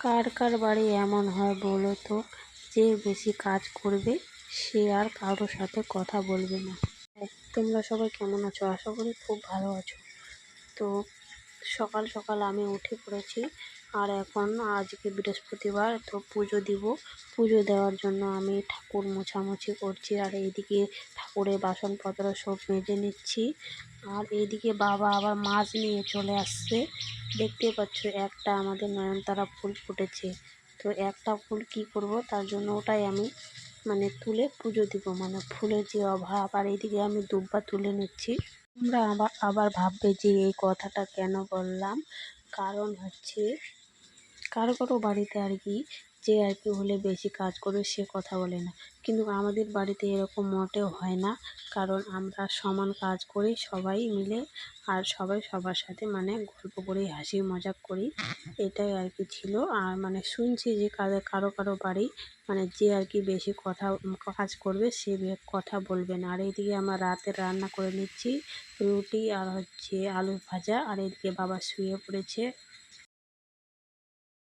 কার কার বাড়ি এমন হয় বলো তো, যে বেশি কাজ করবে সে আর কারোর সাথে কথা বলবে না। তোমরা সবাই কেমন আছো? আশা করি খুব ভালো আছো। তো সকাল সকাল আমি উঠে পড়েছি, আর এখন আজকে বৃহস্পতিবার, তো পুজো দিব। পুজো দেওয়ার জন্য আমি ঠাকুর মোছামুছি করছি, আর এইদিকে ঠাকুরের বাসনপত্র সব মেজে নিচ্ছি। আর এইদিকে বাবা আবার মাছ নিয়ে চলে আসছে। দেখতে পাচ্ছ একটা আমাদের নয়নতারা ফুল ফুটেছে, তো একটা ফুল কি করব, তার জন্য ওটাই আমি তুলে পুজো দিব, ফুলের যে অভাব। আর এইদিকে আমি দুব্বা তুলে নিচ্ছি। তোমরা আবার আবার ভাববে যে এই কথাটা কেন বললাম। কারণ হচ্ছে, কারো কারো বাড়িতে আর কি, যে আর কি হলে বেশি কাজ করবে সে কথা বলে না, কিন্তু আমাদের বাড়িতে এরকম মোটেও হয় না। কারণ আমরা সমান কাজ করি সবাই মিলে, আর সবাই সবার সাথে গল্প করি, হাসি মজাক করি। এটাই আর কি ছিল। আর শুনছি যে কারো কারো বাড়ি যে আর কি বেশি কাজ করবে সে কথা বলবে না। আর এইদিকে আমরা রাতে রান্না করে নিচ্ছি রুটি আর হচ্ছে আলু ভাজা। আর এদিকে বাবা শুয়ে পড়েছে,